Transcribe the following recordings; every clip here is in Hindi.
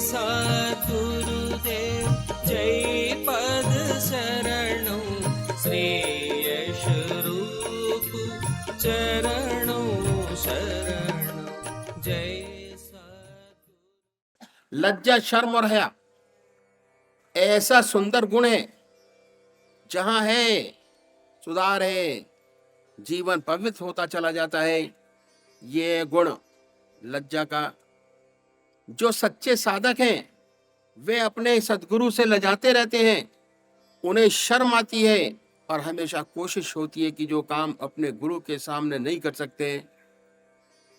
सद्गुरुदेव जय पद शरणों श्रेयस रूप चरणों शरणों जय सद्गुरु। लज्जा, शर्म और हया ऐसा सुंदर गुण है, जहां है सुधार है, जीवन पवित्र होता चला जाता है। ये गुण लज्जा का। जो सच्चे साधक हैं वे अपने सद्गुरु से लजाते रहते हैं, उन्हें शर्म आती है और हमेशा कोशिश होती है कि जो काम अपने गुरु के सामने नहीं कर सकते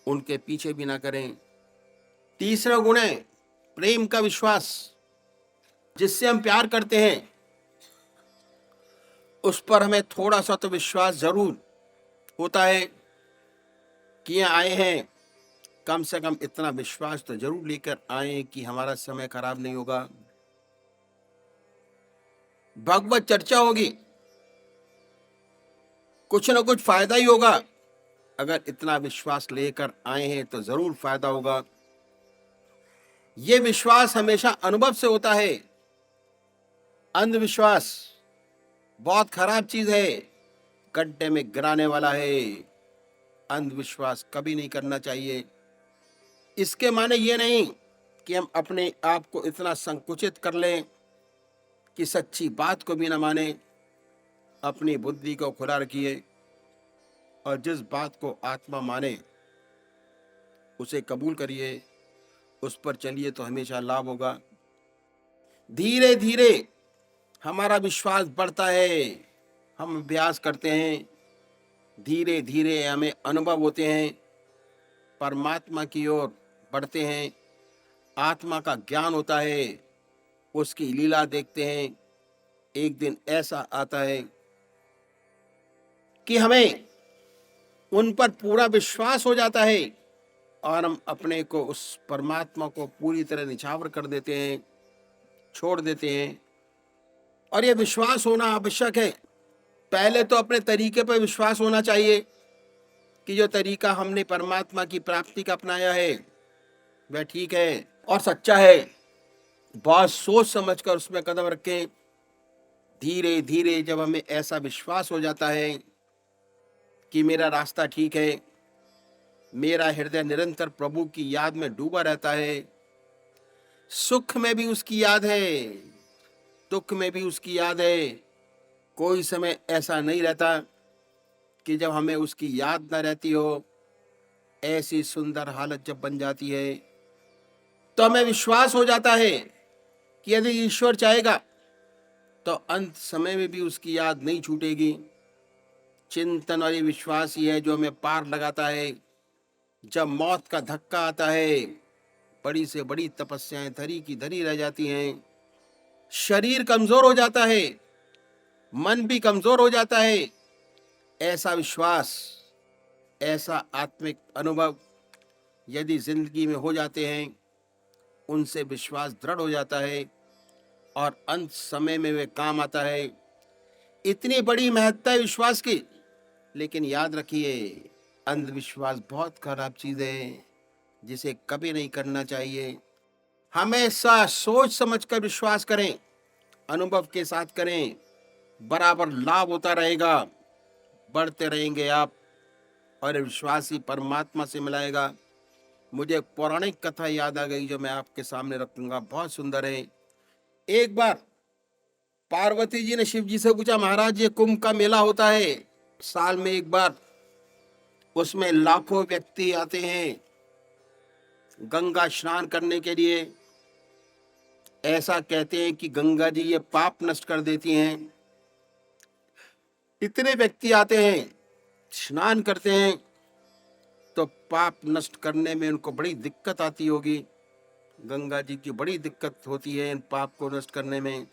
उनके पीछे भी ना करें। तीसरा गुण है प्रेम का विश्वास। जिससे हम प्यार करते हैं उस पर हमें थोड़ा सा तो विश्वास जरूर होता है कि ये आए हैं, कम से कम इतना विश्वास तो जरूर लेकर आए कि हमारा समय खराब नहीं होगा, भगवत चर्चा होगी, कुछ ना कुछ फायदा ही होगा। अगर इतना विश्वास लेकर आए हैं तो जरूर फायदा होगा। ये विश्वास हमेशा अनुभव से होता है। अंधविश्वास बहुत खराब चीज है, गड्ढे में गिराने वाला है। अंधविश्वास कभी नहीं करना चाहिए। इसके माने ये नहीं कि हम अपने आप को इतना संकुचित कर लें कि सच्ची बात को भी न माने। अपनी बुद्धि को खुला रखिए और जिस बात को आत्मा माने उसे कबूल करिए, उस पर चलिए तो हमेशा लाभ होगा। धीरे धीरे हमारा विश्वास बढ़ता है, हम अभ्यास करते हैं, धीरे धीरे हमें अनुभव होते हैं, परमात्मा की ओर बढ़ते हैं, आत्मा का ज्ञान होता है, उसकी लीला देखते हैं। एक दिन ऐसा आता है कि हमें उन पर पूरा विश्वास हो जाता है और हम अपने को उस परमात्मा को पूरी तरह निछावर कर देते हैं, छोड़ देते हैं। और यह विश्वास होना आवश्यक है। पहले तो अपने तरीके पर विश्वास होना चाहिए कि जो तरीका हमने परमात्मा की प्राप्ति का अपनाया है वह ठीक है और सच्चा है। बहुत सोच समझकर उसमें कदम रखें। धीरे धीरे जब हमें ऐसा विश्वास हो जाता है कि मेरा रास्ता ठीक है, मेरा हृदय निरंतर प्रभु की याद में डूबा रहता है, सुख में भी उसकी याद है, दुख में भी उसकी याद है। कोई समय ऐसा नहीं रहता कि जब हमें उसकी याद न रहती हो। ऐसी सुंदर हालत जब बन जाती है तो हमें विश्वास हो जाता है कि यदि ईश्वर चाहेगा तो अंत समय में भी उसकी याद नहीं छूटेगी। चिंतन और ये विश्वास ही है जो हमें पार लगाता है। जब मौत का धक्का आता है, बड़ी से बड़ी तपस्याएं धरी की धरी रह जाती हैं, शरीर कमजोर हो जाता है, मन भी कमजोर हो जाता है। ऐसा विश्वास, ऐसा आत्मिक अनुभव यदि जिंदगी में हो जाते हैं, उनसे विश्वास दृढ़ हो जाता है और अंत समय में वे काम आता है। इतनी बड़ी महत्ता है विश्वास की। लेकिन याद रखिए, अंधविश्वास बहुत खराब चीज है जिसे कभी नहीं करना चाहिए। हमेशा सोच समझकर विश्वास करें, अनुभव के साथ करें, बराबर लाभ होता रहेगा, बढ़ते रहेंगे आप और विश्वास ही परमात्मा से मिलाएगा। मुझे एक पौराणिक कथा याद आ गई जो मैं आपके सामने रखूंगा, बहुत सुंदर है। एक बार पार्वती जी ने शिव जी से पूछा, महाराज ये कुंभ का मेला होता है, साल में एक बार, उसमें लाखों व्यक्ति आते हैं गंगा स्नान करने के लिए। ऐसा कहते हैं कि गंगा जी ये पाप नष्ट कर देती हैं। इतने व्यक्ति आते हैं, स्नान करते हैं, तो पाप नष्ट करने में उनको बड़ी दिक्कत आती होगी। गंगा जी की बड़ी दिक्कत होती है इन पाप को नष्ट करने में।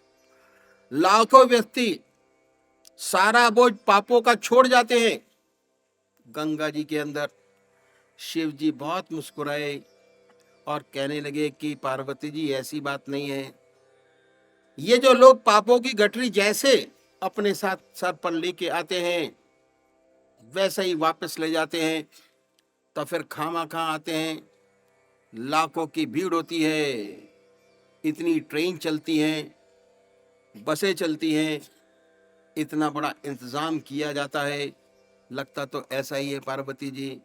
लाखों व्यक्ति सारा बोझ पापों का छोड़ जाते हैं गंगा जी के अंदर। शिव जी बहुत मुस्कुराए और कहने लगे कि पार्वती जी ऐसी बात नहीं है, ये जो लोग पापों की गठरी जैसे अपने साथ सर पर लेके आते हैं वैसे ही वापस ले जाते हैं, तो फिर खामा खा आते हैं। लाखों की भीड़ होती है, इतनी ट्रेन चलती हैं, बसें चलती हैं, इतना बड़ा इंतजाम किया जाता है, लगता तो ऐसा ही है पार्वती जी।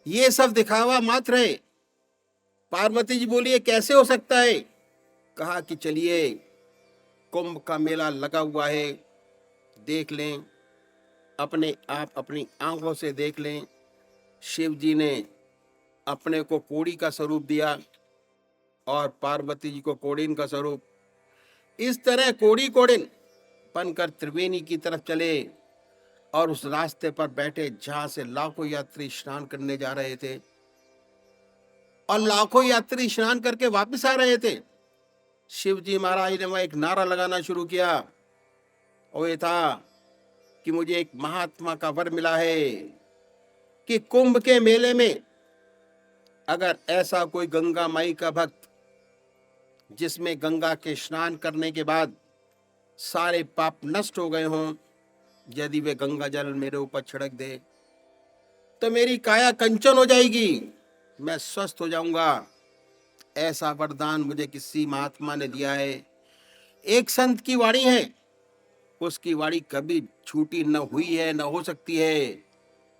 ये सब दिखावा मात्र है। पार्वती जी बोली ये कैसे हो सकता है? कहा कि चलिए, कुंभ का मेला लगा हुआ है, देख लें, अपने आप अपनी आंखों से देख लें। शिव जी ने अपने को कोड़ी का स्वरूप दिया और पार्वती जी को कोड़िन का स्वरूप। इस तरह कोड़ी कोड़िन बनकर त्रिवेणी की तरफ चले और उस रास्ते पर बैठे जहां से लाखों यात्री स्नान करने जा रहे थे और लाखों यात्री स्नान करके वापस आ रहे थे। शिव जी महाराज ने वहां एक नारा लगाना शुरू किया और ये था कि मुझे एक महात्मा का वर मिला है कि कुंभ के मेले में अगर ऐसा कोई गंगा माई का भक्त जिसमें गंगा के स्नान करने के बाद सारे पाप नष्ट हो गए हों, यदि वे गंगा जल मेरे ऊपर छिड़क दे तो मेरी काया कंचन हो जाएगी, मैं स्वस्थ हो जाऊंगा। ऐसा वरदान मुझे किसी महात्मा ने दिया है। एक संत की वाणी है, उसकी वाणी कभी छूटी न हुई है, न हो सकती है।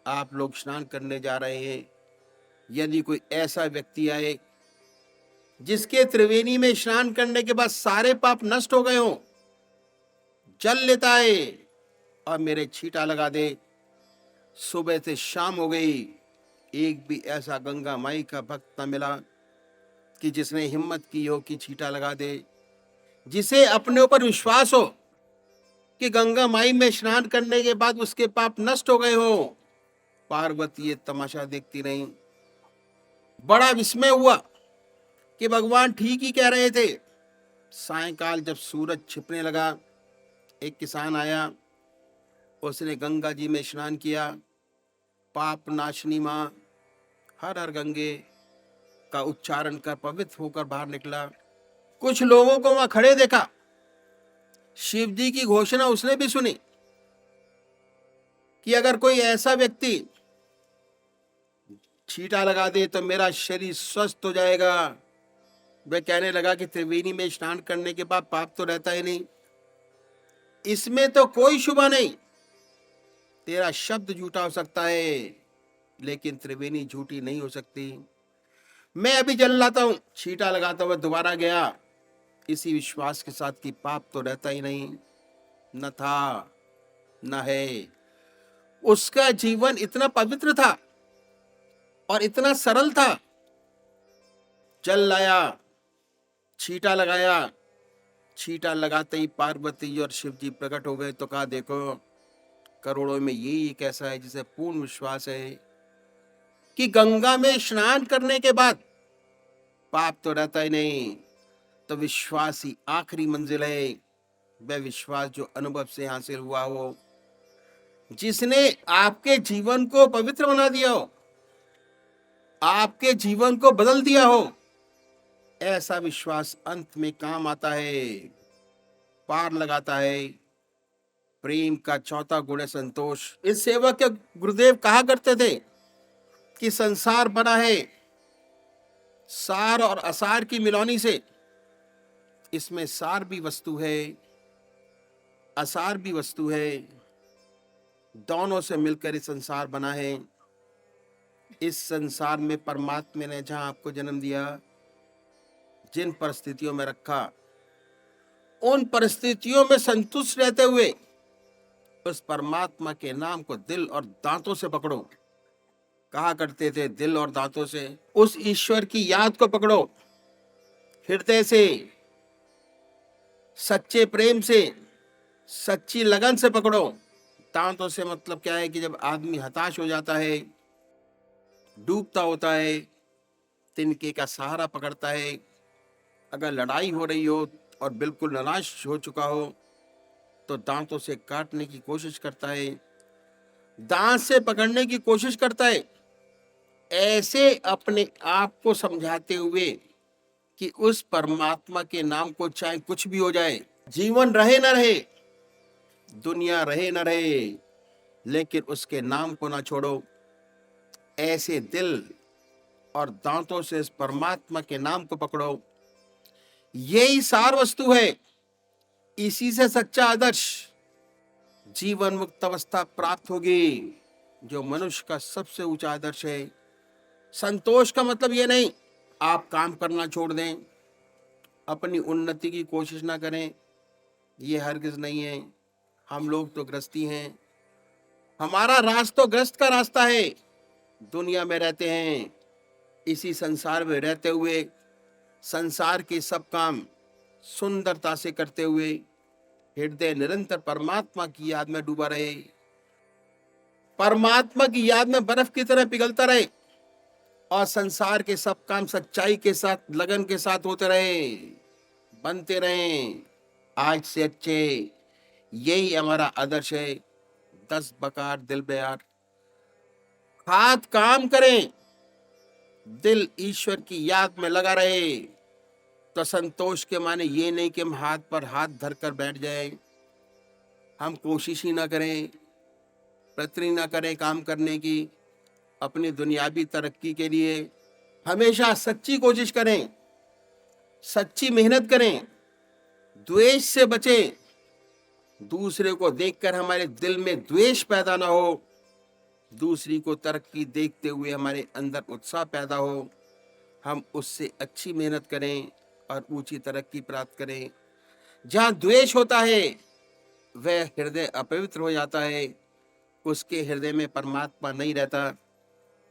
आप लोग स्नान करने जा रहे हैं, यदि कोई ऐसा व्यक्ति आए जिसके त्रिवेणी में स्नान करने के बाद सारे पाप नष्ट हो गए हों, जल लेता है और मेरे छींटा लगा दे। सुबह से शाम हो गई, एक भी ऐसा गंगा माई का भक्त न मिला कि जिसने हिम्मत की हो कि छींटा लगा दे, जिसे अपने ऊपर विश्वास हो कि गंगा माई में स्नान करने के बाद उसके पाप नष्ट हो गए हो। पार्वती ये तमाशा देखती रही। बड़ा विस्मय हुआ कि भगवान ठीक ही कह रहे थे। सायंकाल जब सूरज छिपने लगा, एक किसान आया, उसने गंगा जी में स्नान किया। पाप नाशनी माँ हर हर गंगे का उच्चारण कर पवित्र होकर बाहर निकला। कुछ लोगों को वहां खड़े देखा। शिव जी की घोषणा उसने भी सुनी कि अगर कोई ऐसा व्यक्ति छींटा लगा दे तो मेरा शरीर स्वस्थ हो जाएगा। वह कहने लगा कि त्रिवेणी में स्नान करने के बाद पाप तो रहता ही नहीं, इसमें तो कोई शुभा नहीं। तेरा शब्द झूठा हो सकता है लेकिन त्रिवेणी झूठी नहीं हो सकती। मैं अभी जल लाता हूं। छींटा लगाता हुआ दोबारा गया, इसी विश्वास के साथ कि पाप तो रहता ही नहीं, न था न है। उसका जीवन इतना पवित्र था और इतना सरल था। जल लाया, छींटा लगाया, छींटा लगाते ही पार्वती और शिव जी प्रकट हो गए। तो कहा देखो, करोड़ों में यही एक ऐसा है जिसे पूर्ण विश्वास है कि गंगा में स्नान करने के बाद पाप तो रहता ही नहीं। तो विश्वास ही आखिरी मंजिल है। वह विश्वास जो अनुभव से हासिल हुआ हो, जिसने आपके जीवन को पवित्र बना दिया हो, आपके जीवन को बदल दिया हो, ऐसा विश्वास अंत में काम आता है, पार लगाता है। प्रेम का चौथा गुण है संतोष। इस सेवक के गुरुदेव कहा करते थे कि संसार बना है सार और असार की मिलौनी से। इसमें सार भी वस्तु है, असार भी वस्तु है, दोनों से मिलकर इस संसार बना है। इस संसार में परमात्मा ने जहां आपको जन्म दिया, जिन परिस्थितियों में रखा, उन परिस्थितियों में संतुष्ट रहते हुए उस परमात्मा के नाम को दिल और दांतों से पकड़ो। कहा करते थे दिल और दांतों से उस ईश्वर की याद को पकड़ो, हृदय से, सच्चे प्रेम से, सच्ची लगन से पकड़ो। दांतों से मतलब क्या है कि जब आदमी हताश हो जाता है, डूबता होता है, तिनके का सहारा पकड़ता है। अगर लड़ाई हो रही हो और बिल्कुल निराश हो चुका हो तो दांतों से काटने की कोशिश करता है, दांत से पकड़ने की कोशिश करता है। ऐसे अपने आप को समझाते हुए कि उस परमात्मा के नाम को चाहे कुछ भी हो जाए, जीवन रहे न रहे, दुनिया रहे न रहे, लेकिन उसके नाम को ना छोड़ो। ऐसे दिल और दांतों से इस परमात्मा के नाम को पकड़ो। यही सार वस्तु है। इसी से सच्चा आदर्श जीवन मुक्त अवस्था प्राप्त होगी, जो मनुष्य का सबसे ऊंचा आदर्श है। संतोष का मतलब ये नहीं आप काम करना छोड़ दें, अपनी उन्नति की कोशिश ना करें, ये हरगिज नहीं है। हम लोग तो गृहस्थी हैं, हमारा रास्ता तो ग्रस्त का रास्ता है। दुनिया में रहते हैं, इसी संसार में रहते हुए संसार के सब काम सुंदरता से करते हुए हृदय निरंतर परमात्मा की याद में डूबा रहे, परमात्मा की याद में बर्फ की तरह पिघलता रहे और संसार के सब काम सच्चाई के साथ, लगन के साथ होते रहे, बनते रहे आज से अच्छे। यही हमारा आदर्श है। 10 बकार दिल बेयार, हाथ काम करें, दिल ईश्वर की याद में लगा रहे। तो संतोष के माने ये नहीं कि हम हाथ पर हाथ धरकर बैठ जाएं, हम कोशिश ही ना करें, प्रयत्न ना करें काम करने की, अपनी दुनियावी तरक्की के लिए। हमेशा सच्ची कोशिश करें, सच्ची मेहनत करें, द्वेष से बचें, दूसरे को देखकर हमारे दिल में द्वेष पैदा ना हो, दूसरी को तरक्की देखते हुए हमारे अंदर उत्साह पैदा हो। हम उससे अच्छी मेहनत करें और ऊंची तरक्की प्राप्त करें। जहाँ द्वेष होता है वह हृदय अपवित्र हो जाता है, उसके हृदय में परमात्मा नहीं रहता।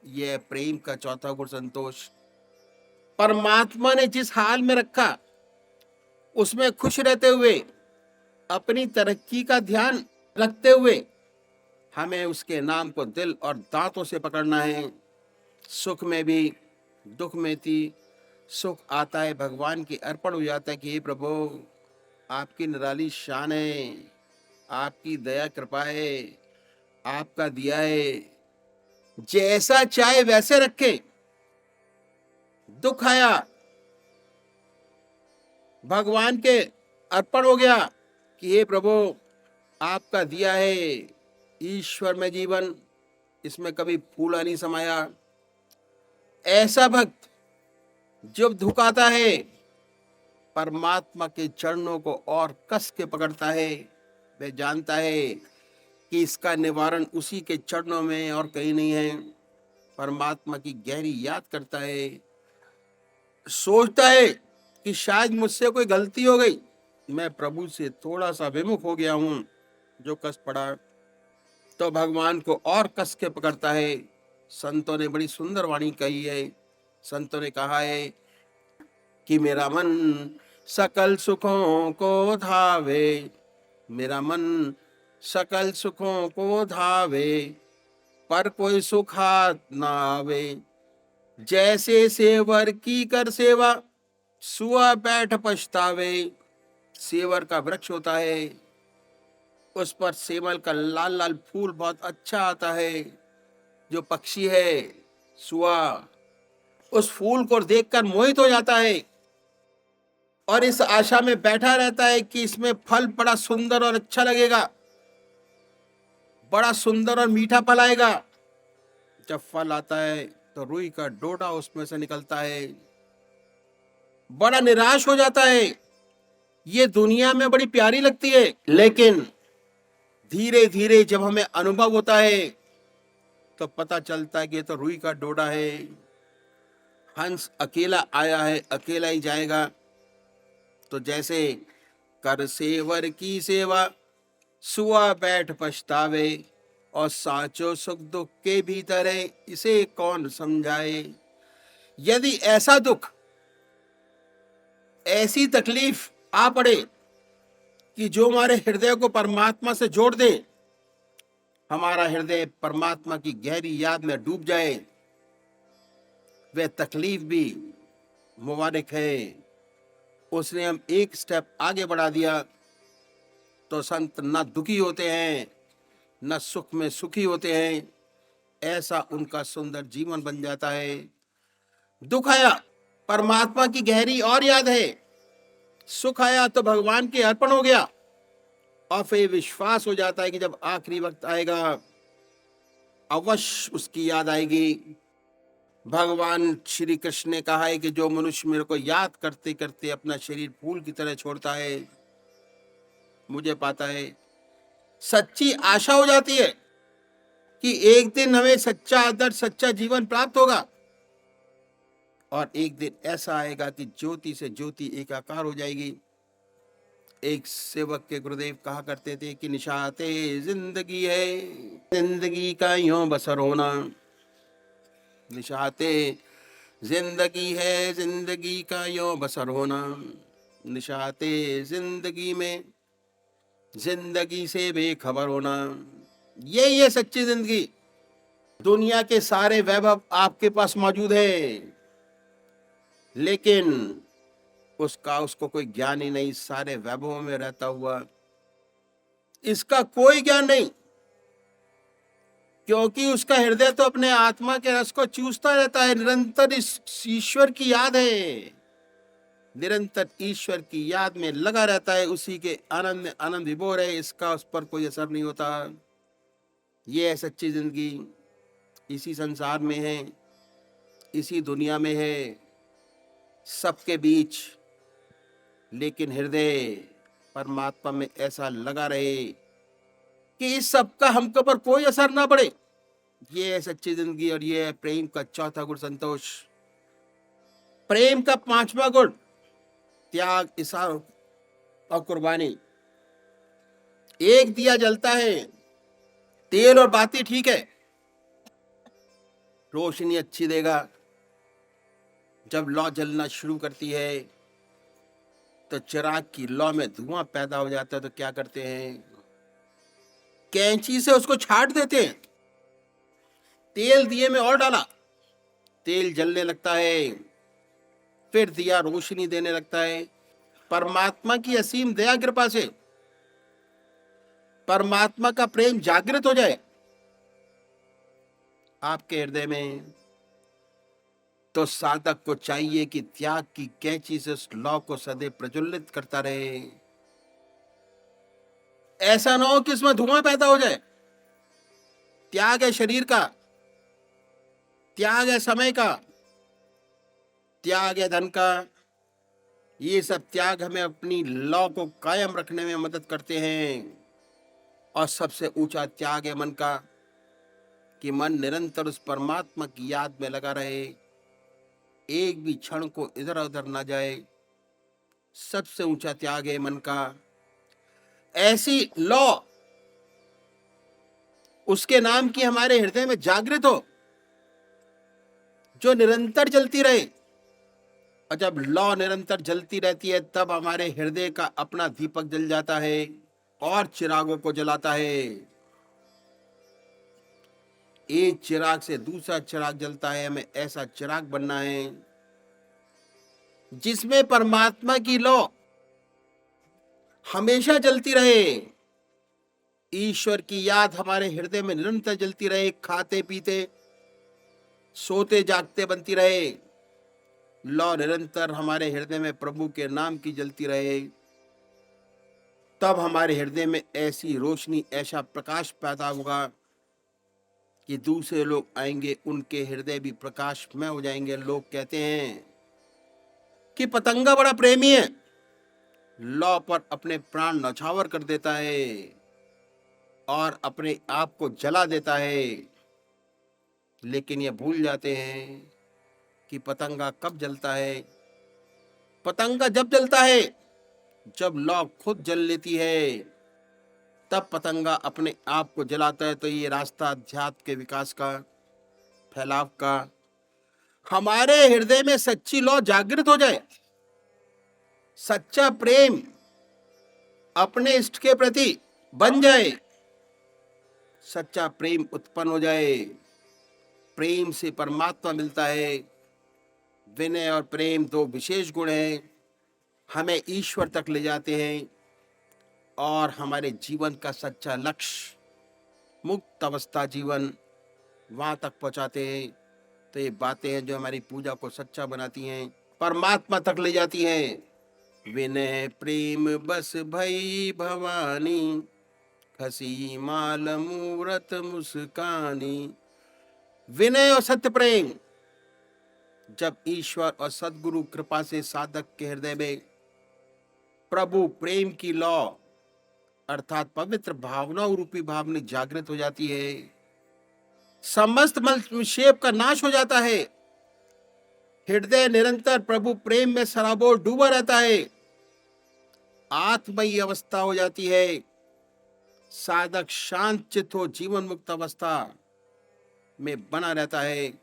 यह प्रेम का चौथा गुण संतोष। परमात्मा ने जिस हाल में रखा उसमें खुश रहते हुए, अपनी तरक्की का ध्यान रखते हुए हमें उसके नाम को दिल और दांतों से पकड़ना है। सुख में भी दुख में भी सुख आता है, भगवान की अर्पण हो जाता है कि हे प्रभु आपकी निराली शान है, आपकी दया कृपा है, आपका दिया है, जैसा चाहे वैसे रखे। दुख आया, भगवान के अर्पण हो गया कि हे प्रभु आपका दिया है, ईश्वर में जीवन, इसमें कभी फूला नहीं समाया। ऐसा भक्त जब दुख आता है परमात्मा के चरणों को और कस के पकड़ता है। वह जानता है कि इसका निवारण उसी के चरणों में और कहीं नहीं है। परमात्मा की गहरी याद करता है, सोचता है कि शायद मुझसे कोई गलती हो गई, मैं प्रभु से थोड़ा सा विमुख हो गया हूं, जो कस पड़ा। तो भगवान को और कस के पकड़ता है। संतों ने बड़ी सुंदर वाणी कही है। संतों ने कहा है कि मेरा मन सकल सुखों को धावे, मेरा मन सकल सुखों को धावे, पर कोई सुख हाथ ना आवे। जैसे सेवर की कर सेवा, सुआ बैठ पछतावे। सेवर का वृक्ष होता है, उस पर सेमल का लाल लाल फूल बहुत अच्छा आता है। जो पक्षी है सुआ, उस फूल को देखकर मोहित हो जाता है और इस आशा में बैठा रहता है कि इसमें फल बड़ा सुंदर और अच्छा लगेगा, बड़ा सुंदर और मीठा फल आएगा। जब फल आता है तो रुई का डोडा उसमें से निकलता है, बड़ा निराश हो जाता है। ये दुनिया में बड़ी प्यारी लगती है, लेकिन धीरे धीरे जब हमें अनुभव होता है तो पता चलता है कि ये तो रुई का डोडा है। हंस अकेला आया है, अकेला ही जाएगा। तो जैसे कर सेवर की सेवा, सुआ बैठ पछतावे, और साचो सुख दुख के भीतर है, इसे कौन समझाए। यदि ऐसा दुख, ऐसी तकलीफ आ पड़े कि जो हमारे हृदय को परमात्मा से जोड़ दे, हमारा हृदय परमात्मा की गहरी याद में डूब जाए, वह तकलीफ भी मुबारक है। उसने हम एक स्टेप आगे बढ़ा दिया। तो संत न दुखी होते हैं, न सुख में सुखी होते हैं, ऐसा उनका सुंदर जीवन बन जाता है। दुख आया, परमात्मा की गहरी और याद है। सुख आया तो भगवान के अर्पण हो गया, और फिर विश्वास हो जाता है कि जब आखिरी वक्त आएगा अवश्य उसकी याद आएगी। भगवान श्री कृष्ण ने कहा है कि जो मनुष्य मेरे को याद करते करते अपना शरीर फूल की तरह छोड़ता है, मुझे पाता है, सच्ची आशा हो जाती है कि एक दिन हमें सच्चा आदर्श, सच्चा जीवन प्राप्त होगा। और एक दिन ऐसा आएगा कि ज्योति से ज्योति एकाकार हो जाएगी। एक सेवक के गुरुदेव कहा करते थे कि निशाते जिंदगी है, जिंदगी का यूं बसर होना। निशाते जिंदगी है, जिंदगी का यूं बसर होना। निशाते जिंदगी में जिंदगी से बेखबर होना। ये सच्ची जिंदगी। दुनिया के सारे वैभव आपके पास मौजूद है, लेकिन उसको कोई ज्ञान ही नहीं। सारे वैभवों में रहता हुआ इसका कोई ज्ञान नहीं, क्योंकि उसका हृदय तो अपने आत्मा के रस को चूसता रहता है। निरंतर इस ईश्वर की याद है, निरंतर ईश्वर की याद में लगा रहता है, उसी के आनंद में आनंद विभोर है। इसका उस पर कोई असर नहीं होता। ये है सच्ची जिंदगी। इसी संसार में है, इसी दुनिया में है, सबके बीच। लेकिन हृदय परमात्मा में ऐसा लगा रहे कि इस सब का हमको पर कोई असर ना पड़े। ये है सच्ची जिंदगी। और ये है प्रेम का चौथा गुण, संतोष। प्रेम का पांचवा गुण, त्याग, इसार और कुर्बानी। एक दिया जलता है, तेल और बाती ठीक है, रोशनी अच्छी देगा। जब लौ जलना शुरू करती है तो चिराग की लौ में धुआं पैदा हो जाता है, तो क्या करते हैं, कैंची से उसको छाट देते हैं। तेल दिए में और डाला, तेल जलने लगता है, फिर दिया रोशनी देने लगता है। परमात्मा की असीम दया कृपा से परमात्मा का प्रेम जागृत हो जाए आपके हृदय में, तो साधक को चाहिए कि त्याग की कैंची से उस लौ को सदैव प्रज्वलित करता रहे। ऐसा ना हो कि इसमें धुआं पैदा हो जाए। त्याग है शरीर का, त्याग है समय का, त्याग है धन का। ये सब त्याग हमें अपनी लौ को कायम रखने में मदद करते हैं। और सबसे ऊंचा त्याग है मन का, कि मन निरंतर उस परमात्मा की याद में लगा रहे, एक भी क्षण को इधर उधर ना जाए। सबसे ऊंचा त्याग है मन का। ऐसी लौ उसके नाम की हमारे हृदय में जागृत हो, जो निरंतर जलती रहे। और जब लौ निरंतर जलती रहती है, तब हमारे हृदय का अपना दीपक जल जाता है और चिरागों को जलाता है। एक चिराग से दूसरा चिराग जलता है। हमें ऐसा चिराग बनना है जिसमें परमात्मा की लौ हमेशा जलती रहे, ईश्वर की याद हमारे हृदय में निरंतर जलती रहे। खाते पीते सोते जागते बनती रहे, लौ निरंतर हमारे हृदय में प्रभु के नाम की जलती रहे। तब हमारे हृदय में ऐसी रोशनी, ऐसा प्रकाश पैदा होगा कि दूसरे लोग आएंगे, उनके हृदय भी प्रकाशमय हो जाएंगे। लोग कहते हैं कि पतंगा बड़ा प्रेमी है, लौ पर अपने प्राण न्यौछावर कर देता है और अपने आप को जला देता है। लेकिन ये भूल जाते हैं कि पतंगा कब जलता है। पतंगा जब जलता है जब लौ खुद जल लेती है, तब पतंगा अपने आप को जलाता है। तो ये रास्ता अध्यात्म के विकास का, फैलाव का। हमारे हृदय में सच्ची लौ जागृत हो जाए, सच्चा प्रेम अपने इष्ट के प्रति बन जाए, सच्चा प्रेम उत्पन्न हो जाए। प्रेम से परमात्मा मिलता है। विनय और प्रेम दो विशेष गुण हैं, हमें ईश्वर तक ले जाते हैं और हमारे जीवन का सच्चा लक्ष्य, मुक्त अवस्था जीवन, वहां तक पहुंचाते हैं। तो ये बातें हैं जो हमारी पूजा को सच्चा बनाती हैं, परमात्मा तक ले जाती हैं। विनय प्रेम बस भई भवानी, खसी माल मूरत मुस्कानी। विनय और सत्य प्रेम, जब ईश्वर और सद्गुरु कृपा से साधक के हृदय में प्रभु प्रेम की लौ अर्थात पवित्र भावना रूपी भावना जागृत हो जाती है, समस्त मलक्षेप का नाश हो जाता है, हृदय निरंतर प्रभु प्रेम में सराबोर डूबा रहता है, आत्मयी अवस्था हो जाती है, साधक शांत चित्त हो जीवन मुक्त अवस्था में बना रहता है।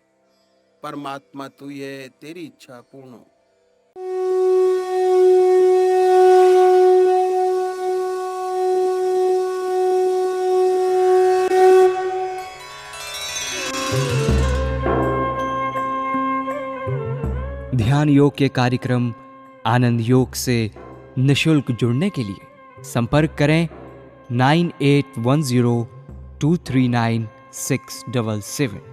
परमात्मा तू ही है, तेरी इच्छा पूर्ण हो। ध्यान योग के कार्यक्रम आनंद योग से निशुल्क जुड़ने के लिए संपर्क करें 9810239677।